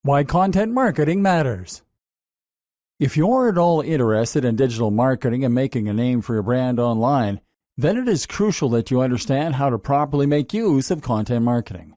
Why content marketing matters. If you're at all interested in digital marketing and making a name for your brand online, then it is crucial that you understand how to properly make use of content marketing.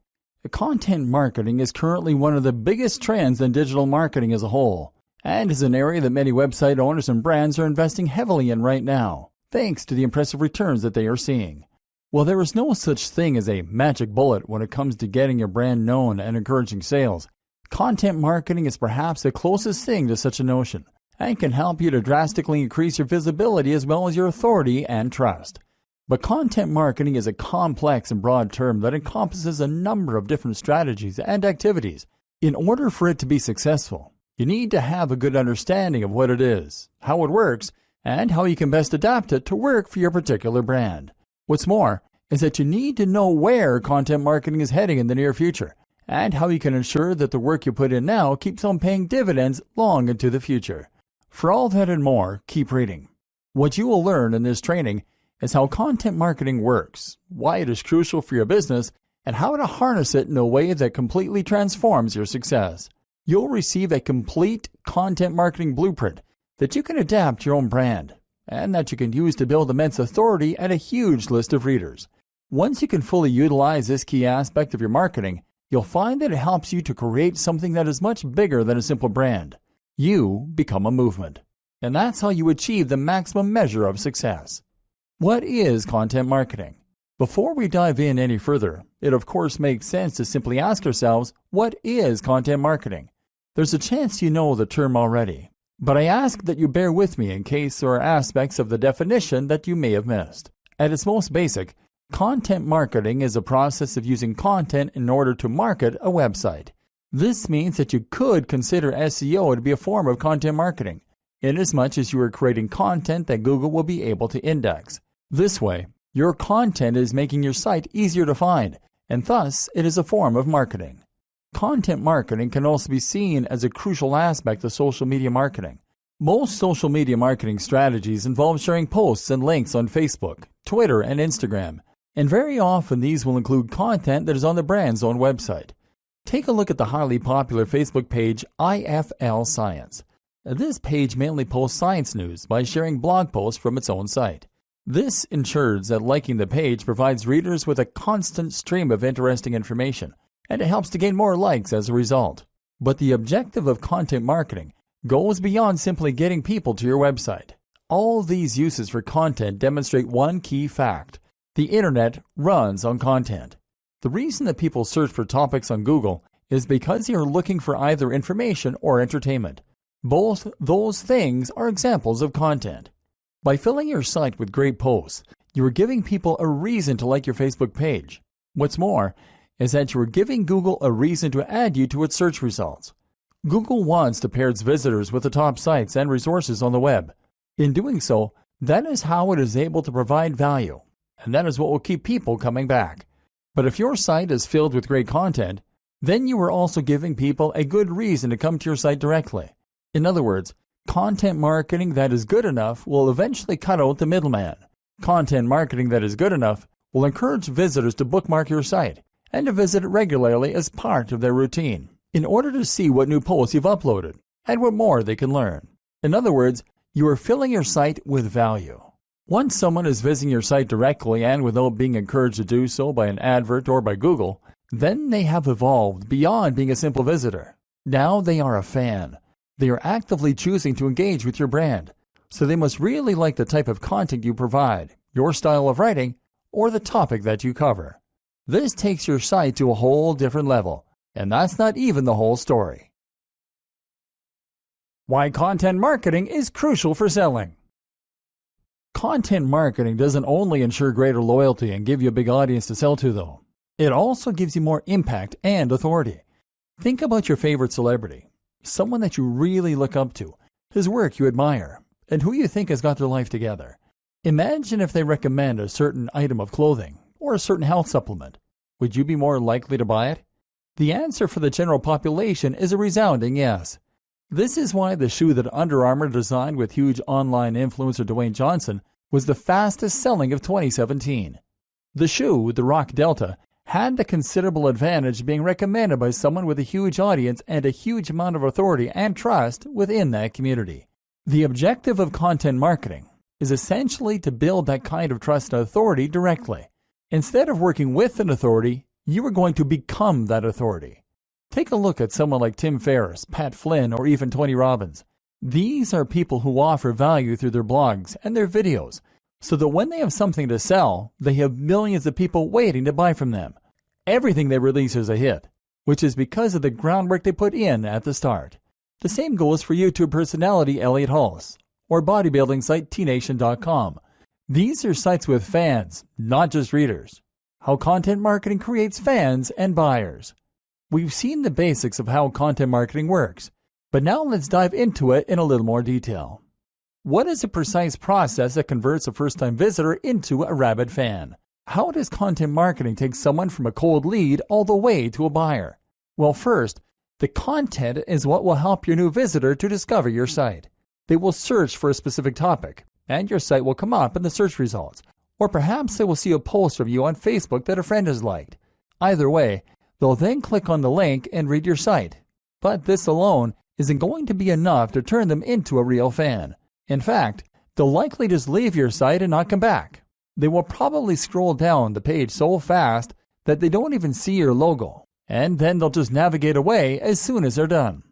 Content marketing is currently one of the biggest trends in digital marketing as a whole, and is an area that many website owners and brands are investing heavily in right now, thanks to the impressive returns that they are seeing. While there is no such thing as a magic bullet when it comes to getting your brand known and encouraging sales, content marketing is perhaps the closest thing to such a notion, and can help you to drastically increase your visibility as well as your authority and trust. But content marketing is a complex and broad term that encompasses a number of different strategies and activities. In order for it to be successful, you need to have a good understanding of what it is, how it works, and how you can best adapt it to work for your particular brand. What's more is that you need to know where content marketing is heading in the near future, and how you can ensure that the work you put in now keeps on paying dividends long into the future. For all that and more, keep reading. What you will learn in this training is how content marketing works, why it is crucial for your business, and how to harness it in a way that completely transforms your success. You'll receive a complete content marketing blueprint that you can adapt to your own brand, and that you can use to build immense authority and a huge list of readers. Once you can fully utilize this key aspect of your marketing, you'll find that it helps you to create something that is much bigger than a simple brand. You become a movement. And that's how you achieve the maximum measure of success. What is content marketing? Before we dive in any further, it of course makes sense to simply ask ourselves, what is content marketing? There's a chance you know the term already, but I ask that you bear with me in case there are aspects of the definition that you may have missed. At its most basic, content marketing is a process of using content in order to market a website. This means that you could consider SEO to be a form of content marketing, inasmuch as you are creating content that Google will be able to index. This way, your content is making your site easier to find, and thus it is a form of marketing. Content marketing can also be seen as a crucial aspect of social media marketing. Most social media marketing strategies involve sharing posts and links on Facebook, Twitter, and Instagram, and very often these will include content that is on the brand's own website. Take a look at the highly popular Facebook page IFL Science. This page mainly posts science news by sharing blog posts from its own site. This ensures that liking the page provides readers with a constant stream of interesting information, and it helps to gain more likes as a result. But the objective of content marketing goes beyond simply getting people to your website. All these uses for content demonstrate one key fact. The internet runs on content. The reason that people search for topics on Google is because they are looking for either information or entertainment. Both those things are examples of content. By filling your site with great posts, you are giving people a reason to like your Facebook page. What's more is that you are giving Google a reason to add you to its search results. Google wants to pair its visitors with the top sites and resources on the web. In doing so, that is how it is able to provide value, and that is what will keep people coming back. But if your site is filled with great content, then you are also giving people a good reason to come to your site directly. In other words, content marketing that is good enough will eventually cut out the middleman. Content marketing that is good enough will encourage visitors to bookmark your site and to visit it regularly as part of their routine, in order to see what new posts you've uploaded and what more they can learn. In other words, you are filling your site with value. Once someone is visiting your site directly and without being encouraged to do so by an advert or by Google, then they have evolved beyond being a simple visitor. Now they are a fan. They are actively choosing to engage with your brand, so they must really like the type of content you provide, your style of writing, or the topic that you cover. This takes your site to a whole different level, and that's not even the whole story. Why content marketing is crucial for selling. Content marketing doesn't only ensure greater loyalty and give you a big audience to sell to, though. It also gives you more impact and authority. Think about your favorite celebrity, someone that you really look up to, whose work you admire, and who you think has got their life together. Imagine if they recommend a certain item of clothing or a certain health supplement. Would you be more likely to buy it? The answer for the general population is a resounding yes. This is why the shoe that Under Armour designed with huge online influencer Dwayne Johnson was the fastest selling of 2017. The shoe, the Rock Delta, had the considerable advantage of being recommended by someone with a huge audience and a huge amount of authority and trust within that community. The objective of content marketing is essentially to build that kind of trust and authority directly. Instead of working with an authority, you are going to become that authority. Take a look at someone like Tim Ferriss, Pat Flynn, or even Tony Robbins. These are people who offer value through their blogs and their videos, so that when they have something to sell, they have millions of people waiting to buy from them. Everything they release is a hit, which is because of the groundwork they put in at the start. The same goes for YouTube personality Elliot Hulse, or bodybuilding site tnation.com. These are sites with fans, not just readers. How content marketing creates fans and buyers. We've seen the basics of how content marketing works, but now let's dive into it in a little more detail. What is a precise process that converts a first-time visitor into a rabid fan? How does content marketing take someone from a cold lead all the way to a buyer? Well, first, the content is what will help your new visitor to discover your site. They will search for a specific topic, and your site will come up in the search results. Or perhaps they will see a post from you on Facebook that a friend has liked. Either way, they'll then click on the link and read your site. But this alone isn't going to be enough to turn them into a real fan. In fact, they'll likely just leave your site and not come back. They will probably scroll down the page so fast that they don't even see your logo, and then they'll just navigate away as soon as they're done.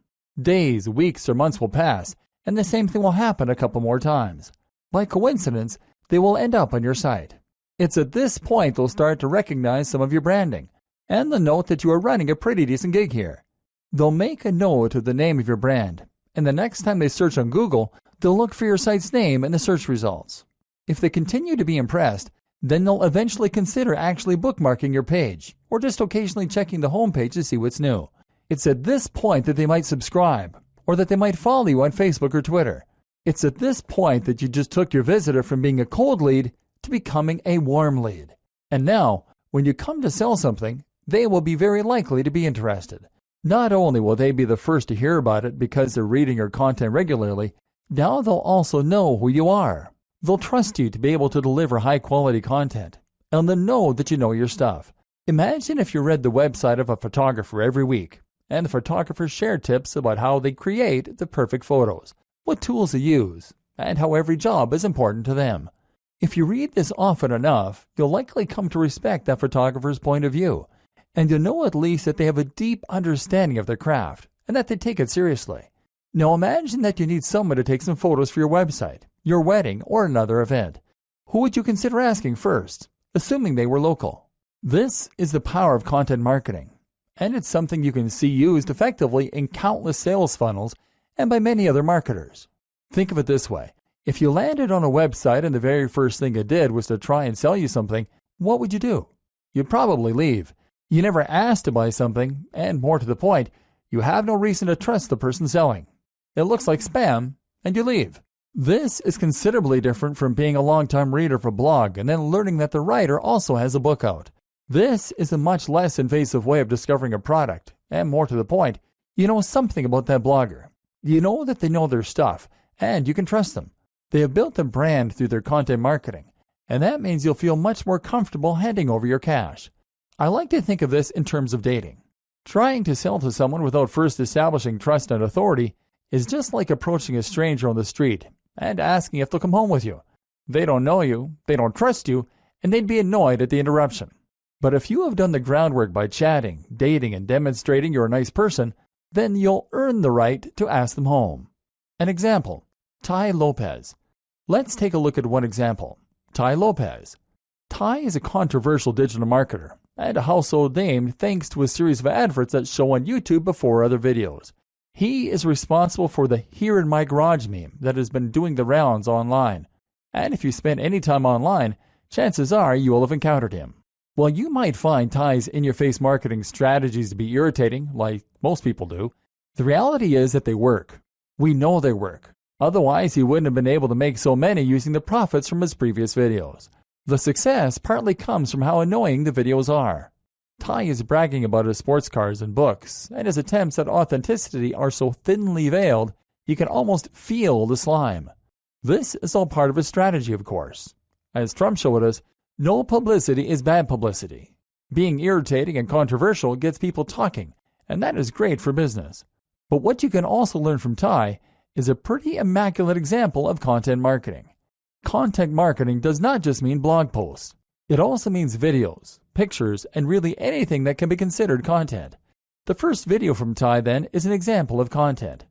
Days, weeks, or months will pass, and the same thing will happen a couple more times. By coincidence, they will end up on your site. It's at this point they'll start to recognize some of your branding, and they'll note that you are running a pretty decent gig here. They'll make a note of the name of your brand, and the next time they search on Google, they'll look for your site's name in the search results. If they continue to be impressed, then they'll eventually consider actually bookmarking your page, or just occasionally checking the homepage to see what's new. It's at this point that they might subscribe, or that they might follow you on Facebook or Twitter. It's at this point that you just took your visitor from being a cold lead to becoming a warm lead. And now, when you come to sell something, they will be very likely to be interested. Not only will they be the first to hear about it because they're reading your content regularly, now they'll also know who you are. They'll trust you to be able to deliver high-quality content, and they'll know that you know your stuff. Imagine if you read the website of a photographer every week, and the photographer shared tips about how they create the perfect photos, what tools they use, and how every job is important to them. If you read this often enough, you'll likely come to respect that photographer's point of view, and you'll know at least that they have a deep understanding of their craft, and that they take it seriously. Now imagine that you need someone to take some photos for your website, your wedding, or another event. Who would you consider asking first, assuming they were local? This is the power of content marketing, and it's something you can see used effectively in countless sales funnels and by many other marketers. Think of it this way. If you landed on a website and the very first thing it did was to try and sell you something, what would you do? You'd probably leave. You never asked to buy something, and more to the point, you have no reason to trust the person selling. It looks like spam, and you leave. This is considerably different from being a long-time reader of a blog and then learning that the writer also has a book out. This is a much less invasive way of discovering a product, and more to the point, you know something about that blogger. You know that they know their stuff, and you can trust them. They have built a brand through their content marketing, and that means you'll feel much more comfortable handing over your cash. I like to think of this in terms of dating. Trying to sell to someone without first establishing trust and authority is just like approaching a stranger on the street and asking if they'll come home with you. They don't know you, they don't trust you, and they'd be annoyed at the interruption. But if you have done the groundwork by chatting, dating, and demonstrating you're a nice person, then you'll earn the right to ask them home. An example, Tai Lopez. Let's take a look at one example. Tai Lopez. Tai is a controversial digital marketer and a household name thanks to a series of adverts that show on YouTube before other videos. He is responsible for the "Here in My Garage" meme that has been doing the rounds online. And if you spend any time online, chances are you will have encountered him. While you might find Tai's in-your-face marketing strategies to be irritating, like most people do, the reality is that they work. We know they work. Otherwise, he wouldn't have been able to make so many using the profits from his previous videos. The success partly comes from how annoying the videos are. Tai is bragging about his sports cars and books, and his attempts at authenticity are so thinly veiled you can almost feel the slime. This is all part of his strategy, of course. As Trump showed us, no publicity is bad publicity. Being irritating and controversial gets people talking, and that is great for business. But what you can also learn from Ty is a pretty immaculate example of content marketing. Content marketing does not just mean blog posts. It also means videos, pictures, and really anything that can be considered content. The first video from Ty, then, is an example of content.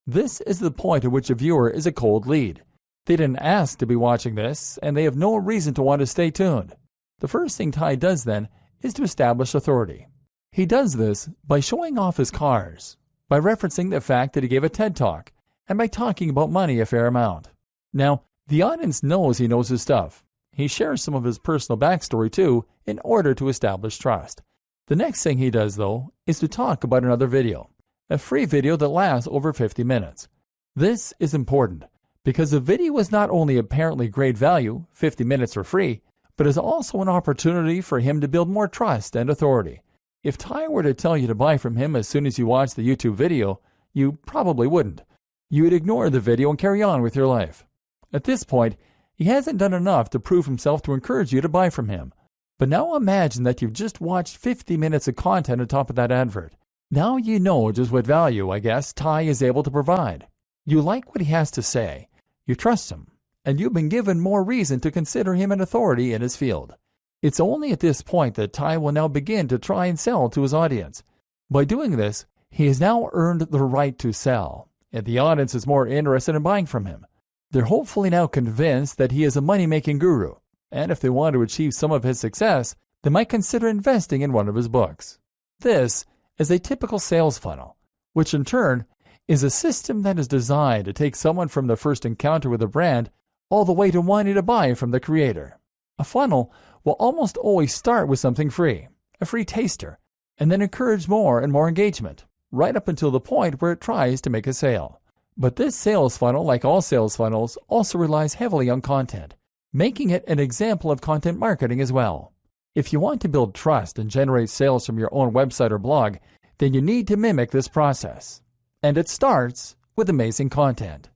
This is the point at which a viewer is a cold lead. They didn't ask to be watching this, and they have no reason to want to stay tuned. The first thing Ty does, then, is to establish authority. He does this by showing off his cars, by referencing the fact that he gave a TED Talk, and by talking about money a fair amount. Now, the audience knows he knows his stuff. He shares some of his personal backstory too, in order to establish trust. The next thing he does, though, is to talk about another video, a free video that lasts over 50 minutes. This is important, because the video is not only apparently great value, 50 minutes for free, but is also an opportunity for him to build more trust and authority. If Ty were to tell you to buy from him as soon as you watch the YouTube video, you probably wouldn't. You would ignore the video and carry on with your life. At this point, he hasn't done enough to prove himself to encourage you to buy from him. But now imagine that you've just watched 50 minutes of content on top of that advert. Now you know just what value, I guess, Ty is able to provide. You like what he has to say, you trust him, and you've been given more reason to consider him an authority in his field. It's only at this point that Ty will now begin to try and sell to his audience. By doing this, he has now earned the right to sell, and the audience is more interested in buying from him. They're hopefully now convinced that he is a money-making guru, and if they want to achieve some of his success, they might consider investing in one of his books. This is a typical sales funnel, which in turn is a system that is designed to take someone from the first encounter with a brand all the way to wanting to buy from the creator. A funnel will almost always start with something free, a free taster, and then encourage more and more engagement, right up until the point where it tries to make a sale. But this sales funnel, like all sales funnels, also relies heavily on content, making it an example of content marketing as well. If you want to build trust and generate sales from your own website or blog, then you need to mimic this process. And it starts with amazing content.